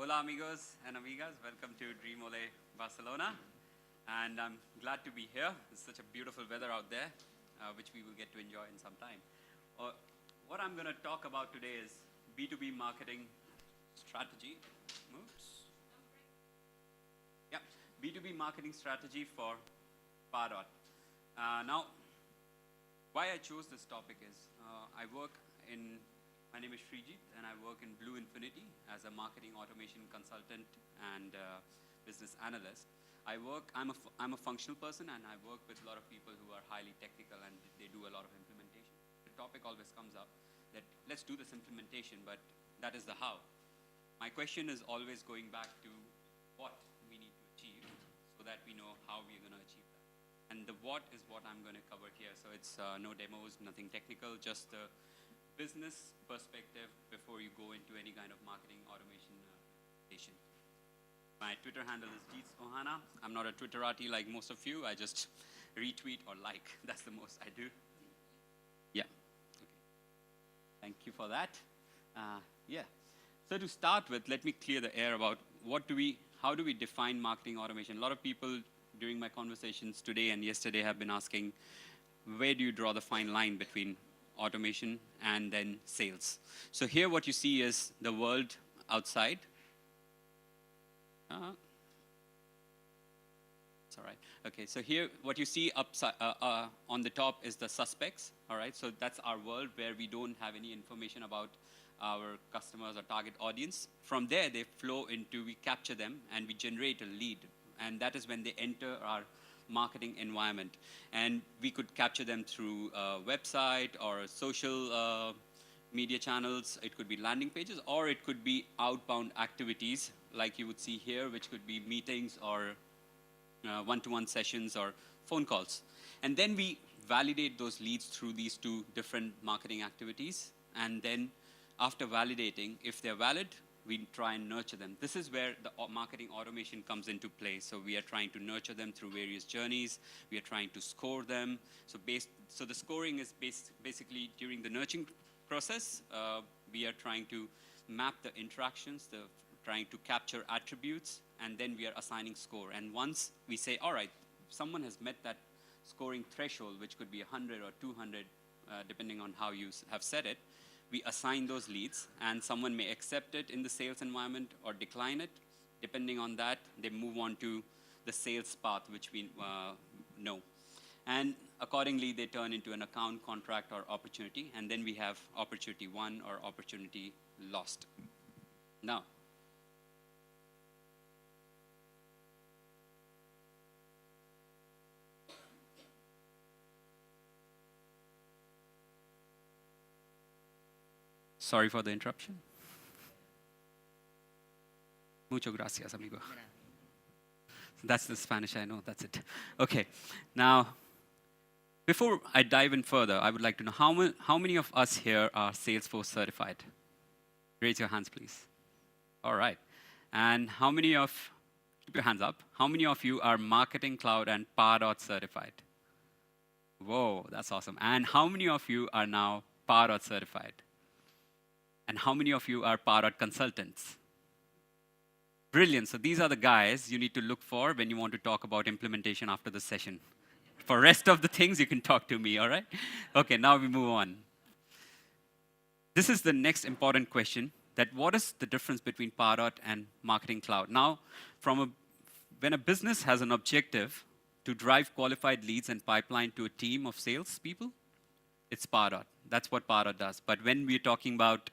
Hola amigos and amigas, welcome to dreamOlé Barcelona. And I'm glad to be here. It's such a beautiful weather out there, which we will get to enjoy in some time. What I'm going to talk about today is B2B marketing strategy. Oops. Yeah, B2B marketing strategy for Pardot. Now, why I chose this topic is my name is Srijeet, and I work in Blue Infinity as a marketing automation consultant and business analyst. I'm a functional person, and I work with a lot of people who are highly technical, and they do a lot of implementation. The topic always comes up that let's do this implementation, but that is the how. My question is always going back to what we need to achieve so that we know how we're going to achieve that. And the what is what I'm going to cover here. So it's no demos, nothing technical, just the business perspective before you go into any kind of marketing automation application. My Twitter handle is Jeets Ohana. I'm not a Twitterati like most of you. I just retweet or like. That's the most I do. Yeah. Okay. Thank you for that. Yeah. So to start with, let me clear the air about how do we define marketing automation? A lot of people during my conversations today and yesterday have been asking, where do you draw the fine line between automation and then sales? So here what you see is the world outside. It's all right. Okay, so here what you see upside, on the top is the suspects, all right? So that's our world where we don't have any information about our customers or target audience. From there, they flow into, we capture them and we generate a lead. And that is when they enter our marketing environment. And we could capture them through a website or social media channels. It could be landing pages, or it could be outbound activities like you would see here, which could be meetings or one-to-one sessions or phone calls. And then we validate those leads through these two different marketing activities. And then after validating, if they're valid, we try and nurture them. This is where the marketing automation comes into play. So we are trying to nurture them through various journeys. We are trying to score them. So the scoring is basically during the nurturing process. We are trying to map the interactions, trying to capture attributes, and then we are assigning score. And once we say, all right, someone has met that scoring threshold, which could be 100 or 200, depending on how you have set it, we assign those leads, and someone may accept it in the sales environment or decline it. Depending on that, they move on to the sales path, which we know. And accordingly, they turn into an account, contract, or opportunity, and then we have opportunity won or opportunity lost. Now, sorry for the interruption. Mucho gracias, amigo. That's the Spanish I know, that's it. Okay, now, before I dive in further, I would like to know how many of us here are Salesforce certified? Raise your hands, please. All right. And keep your hands up, how many of you are Marketing Cloud and Pardot certified? Whoa, that's awesome. And how many of you are now Pardot certified? And how many of you are Pardot consultants? Brilliant. So these are the guys you need to look for when you want to talk about implementation after the session. For rest of the things, you can talk to me, all right? Okay, now we move on. This is the next important question, that what is the difference between Pardot and Marketing Cloud? Now, when a business has an objective to drive qualified leads and pipeline to a team of salespeople, it's Pardot. That's what Pardot does. But when we're talking about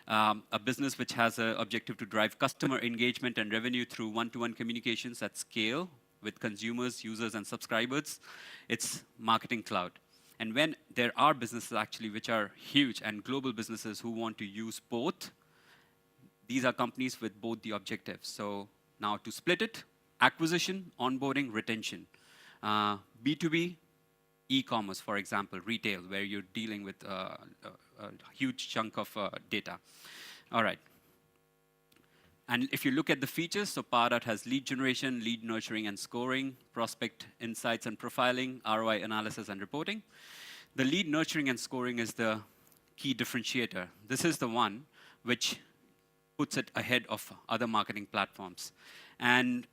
a business which has an objective to drive customer engagement and revenue through one-to-one communications at scale with consumers, users, and subscribers, it's Marketing Cloud. And when there are businesses actually which are huge and global businesses who want to use both, these are companies with both the objectives. So now to split it, acquisition, onboarding, retention. B2B, e-commerce, for example, retail, where you're dealing with a huge chunk of data. All right. And if you look at the features, so Pardot has lead generation, lead nurturing and scoring, prospect insights and profiling, ROI analysis and reporting. The lead nurturing and scoring is the key differentiator. This is the one which puts it ahead of other marketing platforms. And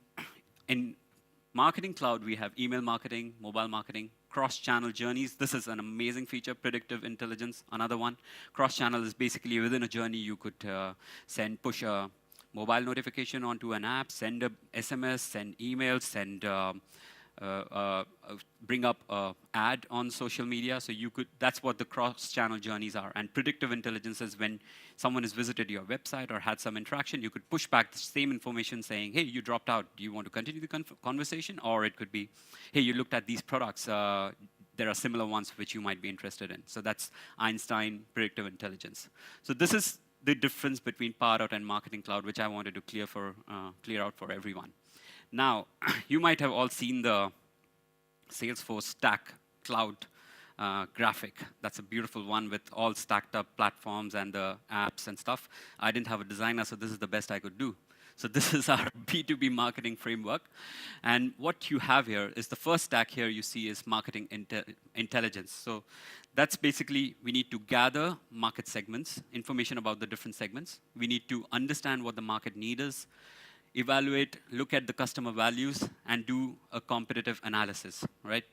in Marketing Cloud, we have email marketing, mobile marketing, cross-channel journeys. This is an amazing feature, predictive intelligence, another one. Cross-channel is basically within a journey, you could push a mobile notification onto an app, send a SMS, send emails, bring up an ad on social media. So that's what the cross-channel journeys are. And predictive intelligence is when someone has visited your website or had some interaction, you could push back the same information saying, hey, you dropped out. Do you want to continue the conversation? Or it could be, hey, you looked at these products. There are similar ones which you might be interested in. So that's Einstein predictive intelligence. So this is the difference between Pardot and Marketing Cloud, which I wanted to clear out for everyone. Now, you might have all seen the Salesforce Stack Cloud graphic. That's a beautiful one with all stacked up platforms and the apps and stuff. I didn't have a designer, so this is the best I could do. So this is our B2B marketing framework. And what you have here is the first stack here you see is marketing intelligence. So that's basically, we need to gather market segments, information about the different segments. We need to understand what the market need is, evaluate, look at the customer values, and do a competitive analysis, right?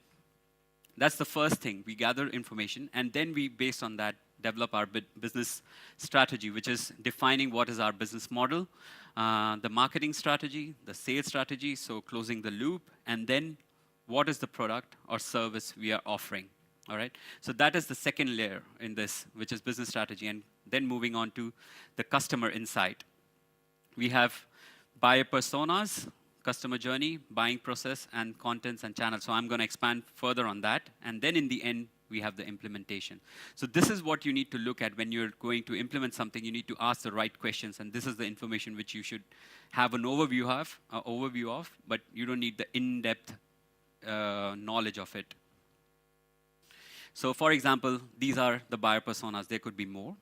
That's the first thing. We gather information, and then we, based on that, develop our business strategy, which is defining what is our business model, the marketing strategy, the sales strategy, so closing the loop, and then what is the product or service we are offering, all right? So that is the second layer in this, which is business strategy, and then moving on to the customer insight. We have buyer personas, customer journey, buying process, and contents and channels. So I'm going to expand further on that. And then in the end, we have the implementation. So this is what you need to look at when you're going to implement something. You need to ask the right questions. And this is the information which you should have an overview of, but you don't need the in-depth knowledge of it. So for example, these are the buyer personas. There could be more.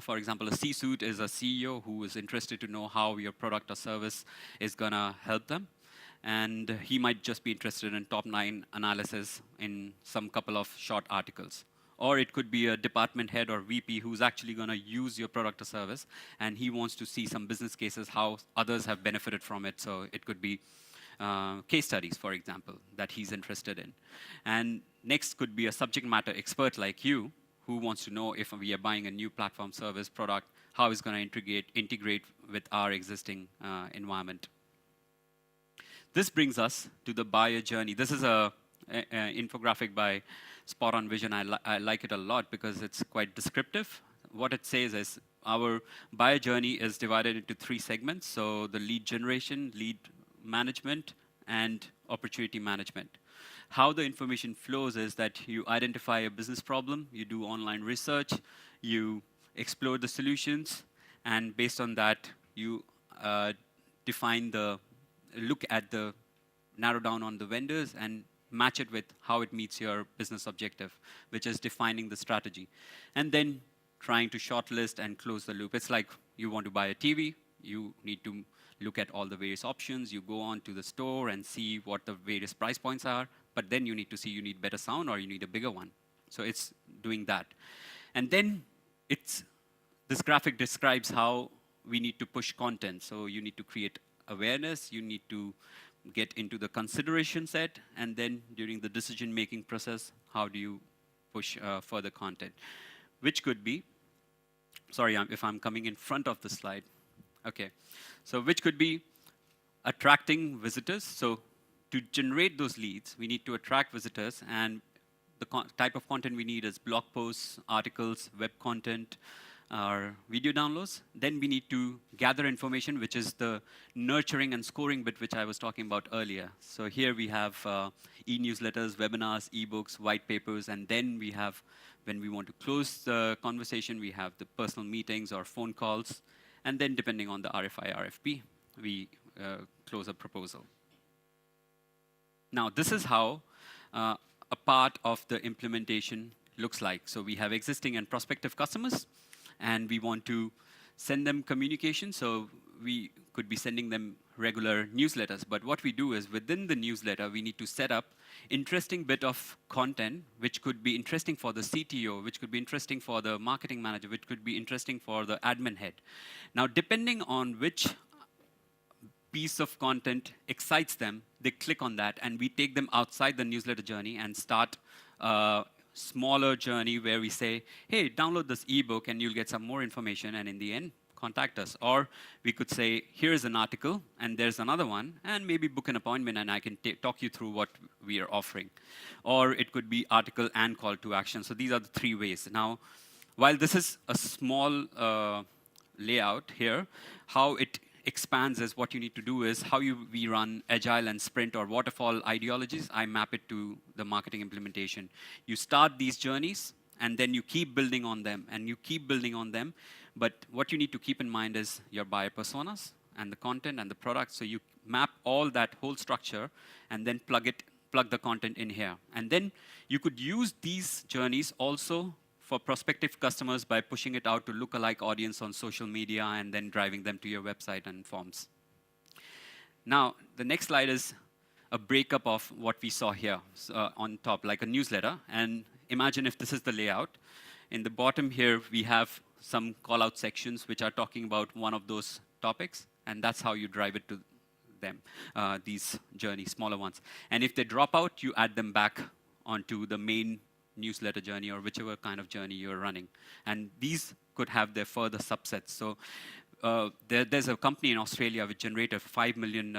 For example, a C-suite is a CEO who is interested to know how your product or service is going to help them. And he might just be interested in top 9 analysis in some couple of short articles. Or it could be a department head or VP who's actually going to use your product or service, and he wants to see some business cases, how others have benefited from it. So it could be case studies, for example, that he's interested in. And next could be a subject matter expert like you, who wants to know if we are buying a new platform, service, product, how it's going to integrate with our existing environment. This brings us to the buyer journey. This is an infographic by Spot On Vision. I like it a lot because it's quite descriptive. What it says is our buyer journey is divided into 3 segments. So the lead generation, lead management, and opportunity management. How the information flows is that you identify a business problem, you do online research, you explore the solutions, and based on that, you narrow down on the vendors and match it with how it meets your business objective, which is defining the strategy. And then trying to shortlist and close the loop. It's like you want to buy a TV, you need to look at all the various options, you go on to the store and see what the various price points are, but then you need to see you need better sound or you need a bigger one. So it's doing that. And then this graphic describes how we need to push content. So you need to create awareness, you need to get into the consideration set, and then during the decision-making process, how do you push further content? Which could be, sorry if I'm coming in front of the slide. Okay, so which could be attracting visitors. So to generate those leads, we need to attract visitors, and the type of content we need is blog posts, articles, web content, or video downloads. Then we need to gather information, which is the nurturing and scoring bit, which I was talking about earlier. So here we have e-newsletters, webinars, e-books, white papers, and then we have, when we want to close the conversation, we have the personal meetings or phone calls. And then depending on the RFI, RFP, we close a proposal. Now, this is how a part of the implementation looks like. So we have existing and prospective customers, and we want to send them communication. So we could be sending them regular newsletters. But what we do is within the newsletter, we need to set up interesting bit of content, which could be interesting for the CTO, which could be interesting for the marketing manager, which could be interesting for the admin head. Now, depending on which piece of content excites them, they click on that, and we take them outside the newsletter journey and start a smaller journey where we say, hey, download this ebook and you'll get some more information, and in the end, contact us. Or we could say, here's an article, and there's another one, and maybe book an appointment, and I can talk you through what we are offering. Or it could be article and call to action. So these are the three ways. Now, while this is a small layout here, how it expands is what you need to do is how we run agile and sprint or waterfall ideologies. I map it to the marketing implementation. You start these journeys, and then you keep building on them, and you keep building on them. But what you need to keep in mind is your buyer personas and the content and the product. So you map all that whole structure and then plug the content in here. And then you could use these journeys also for prospective customers by pushing it out to lookalike audience on social media and then driving them to your website and forms. Now, the next slide is a breakup of what we saw here on top, like a newsletter. And imagine if this is the layout. In the bottom here, we have some call-out sections which are talking about one of those topics, and that's how you drive it to them, these journeys, smaller ones. And if they drop out, you add them back onto the main newsletter journey or whichever kind of journey you're running. And these could have their further subsets. So there's a company in Australia which generated 5 million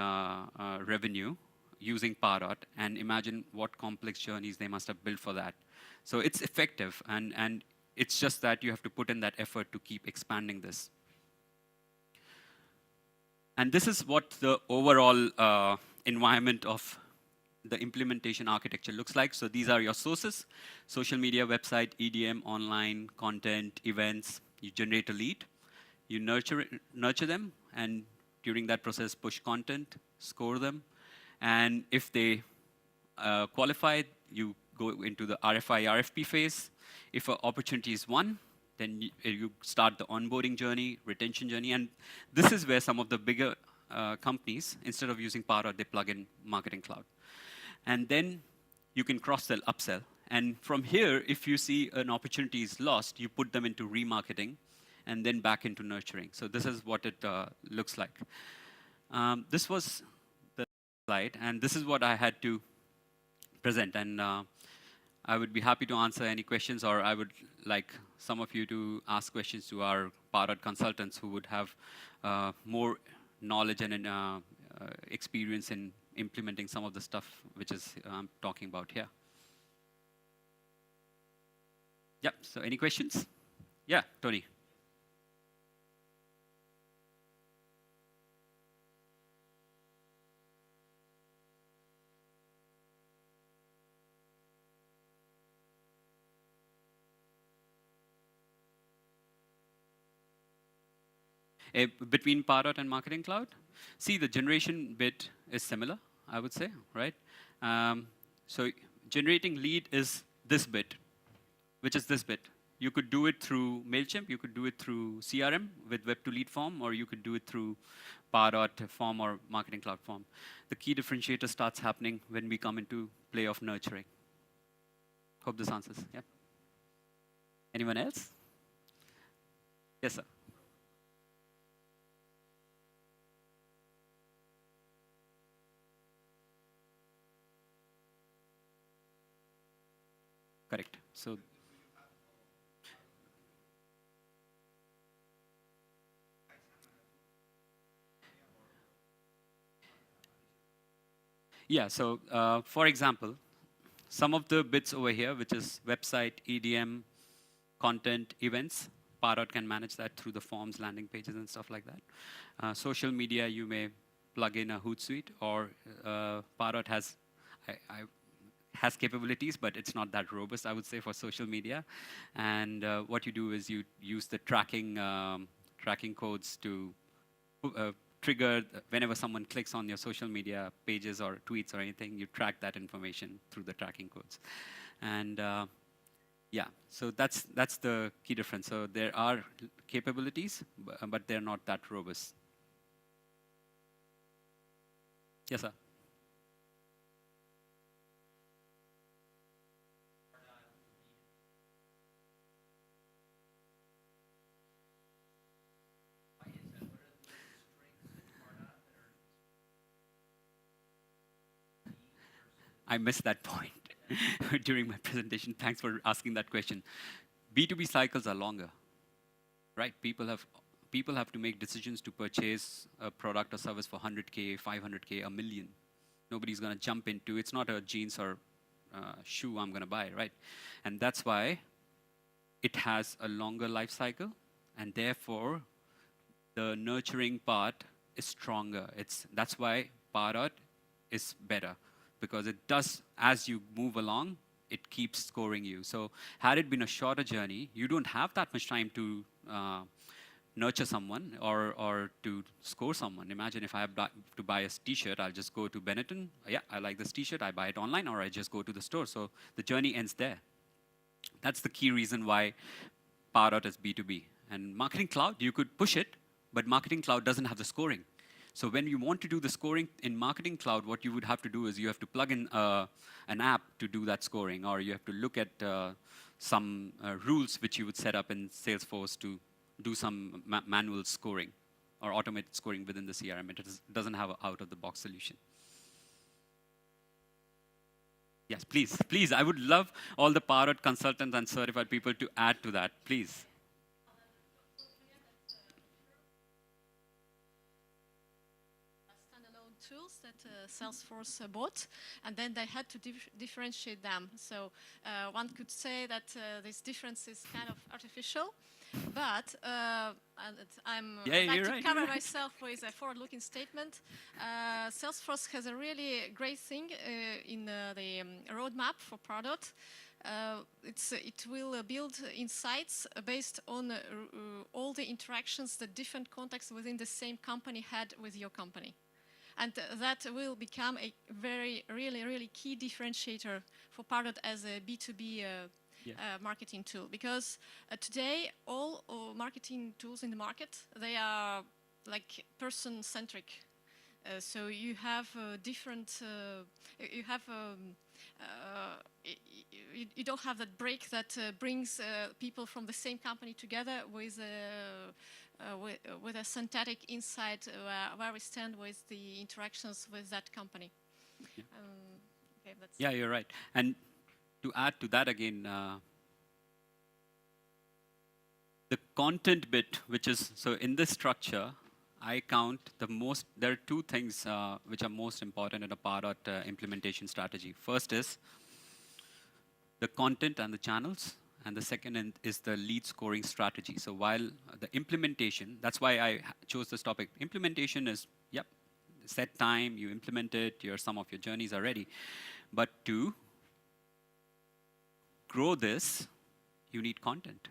revenue using Pardot, and imagine what complex journeys they must have built for that. So it's effective, and it's just that you have to put in that effort to keep expanding this. And this is what the overall environment of the implementation architecture looks like. So these are your sources: social media, website, EDM, online, content, events. You generate a lead, you nurture them, and during that process, push content, score them. And if they qualify, you go into the RFI, RFP phase. If an opportunity is won, then you start the onboarding journey, retention journey. And this is where some of the bigger companies, instead of using Pardot, they plug in Marketing Cloud. And then you can cross-sell, upsell. And from here, if you see an opportunity is lost, you put them into remarketing and then back into nurturing. So this is what it looks like. This was the slide, and this is what I had to present. And I would be happy to answer any questions, or I would like some of you to ask questions to our Pardot consultants who would have more knowledge and experience in implementing some of the stuff which is I'm talking about here. Yep, so any questions? Yeah, Tony. Between Pardot and Marketing Cloud? See, the generation bit is similar, I would say, right? So generating lead is this bit, which is this bit. You could do it through MailChimp, you could do it through CRM with web-to-lead form, or you could do it through Pardot form or Marketing Cloud form. The key differentiator starts happening when we come into play of nurturing. Hope this answers, yeah. Anyone else? Yes, sir. Correct. So yeah, so for example, some of the bits over here, which is website, EDM, content, events, Pardot can manage that through the forms, landing pages, and stuff like that. Social media, you may plug in a Hootsuite, or Pardot has capabilities, but it's not that robust, I would say, for social media. And what you do is you use the tracking codes to trigger whenever someone clicks on your social media pages or tweets or anything, you track that information through the tracking codes. And yeah, so that's the key difference. So there are capabilities, but they're not that robust. Yes, sir. I missed that point during my presentation. Thanks for asking that question. B2B cycles are longer, right? People have to make decisions to purchase a product or service for 100K, 500K, a million. Nobody's going to jump into, it's not a jeans or shoe I'm going to buy, right? And that's why it has a longer life cycle, and therefore the nurturing part is stronger. That's why Pardot is better, because it does, as you move along, it keeps scoring you. So had it been a shorter journey, you don't have that much time to nurture someone or to score someone. Imagine if I have to buy a t-shirt, I'll just go to Benetton. Yeah, I like this t-shirt. I buy it online, or I just go to the store. So the journey ends there. That's the key reason why Pardot is B2B. And Marketing Cloud, you could push it, but Marketing Cloud doesn't have the scoring. So when you want to do the scoring in Marketing Cloud, what you would have to do is you have to plug in an app to do that scoring, or you have to look at some rules which you would set up in Salesforce to do some manual scoring or automated scoring within the CRM. It doesn't have an out-of-the-box solution. Yes, please, please. I would love all the Pardot consultants and certified people to add to that, please. Tools that Salesforce bought, and then they had to differentiate them. So one could say that this difference is kind of artificial, but I'm like to cover myself with a forward-looking statement. Salesforce has a really great thing in the roadmap for Pardot. It will build insights based on all the interactions that different contexts within the same company had with your company. And that will become a really key differentiator for Pardot as a B2B marketing tool. Because today, all marketing tools in the market, they are like person-centric. So you have different, you don't have that break that brings people from the same company together with a synthetic insight where we stand with the interactions with that company. Yeah, okay, yeah, you're right. And to add to that again, the content bit, which is, so in this structure, I count there are two things which are most important in a Pardot implementation strategy. First is the content and the channels, and the second is the lead scoring strategy. So while the implementation, that's why I chose this topic. Implementation is, yep, set time, you implement it, some of your journeys are ready. But to grow this, you need content.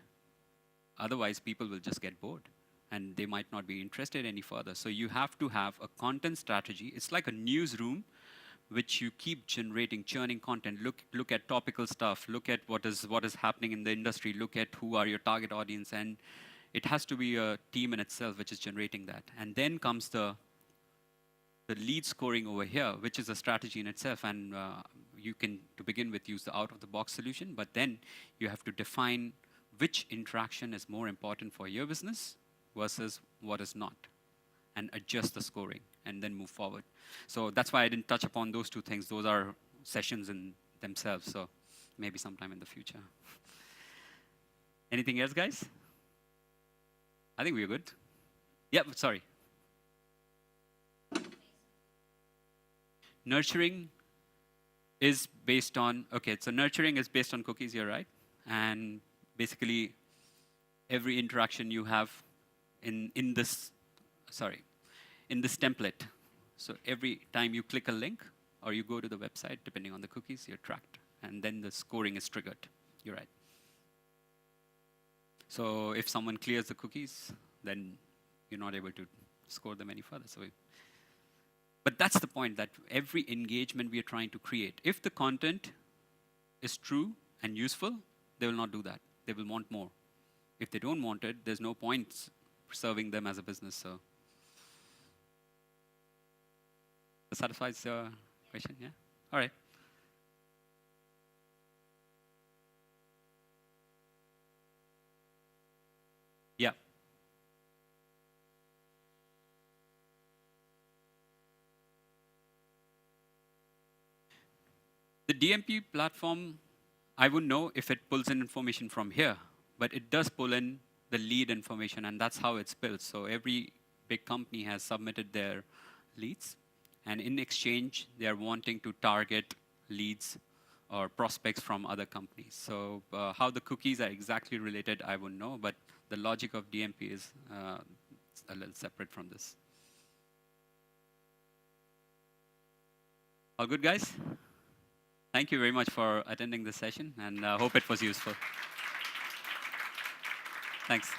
Otherwise, people will just get bored, and they might not be interested any further. So you have to have a content strategy. It's like a newsroom which you keep generating, churning content. Look at topical stuff. Look at what is happening in the industry. Look at who are your target audience, and it has to be a team in itself which is generating that. And then comes the lead scoring over here, which is a strategy in itself. And you can, to begin with, use the out-of-the-box solution. But then you have to define which interaction is more important for your business versus what is not, and adjust the scoring, and then move forward. So that's why I didn't touch upon those two things. Those are sessions in themselves, so maybe sometime in the future. Anything else, guys? I think we're good. Yeah, sorry. Nurturing is based on, okay, so nurturing is based on cookies, you're right. And basically, every interaction you have in this template. So every time you click a link or you go to the website, depending on the cookies, you're tracked. And then the scoring is triggered. You're right. So if someone clears the cookies, then you're not able to score them any further. But that's the point, that every engagement we are trying to create, if the content is true and useful, they will not do that. They will want more. If they don't want it, there's no point serving them as a business. So That satisfies your question, yeah? All right. Yeah. The DMP platform, I wouldn't know if it pulls in information from here, but it does pull in the lead information, and that's how it's built. So every big company has submitted their leads, and in exchange, they are wanting to target leads or prospects from other companies. So how the cookies are exactly related, I wouldn't know, but the logic of DMP is a little separate from this. All good, guys? Thank you very much for attending this session, and hope it was useful. Thanks.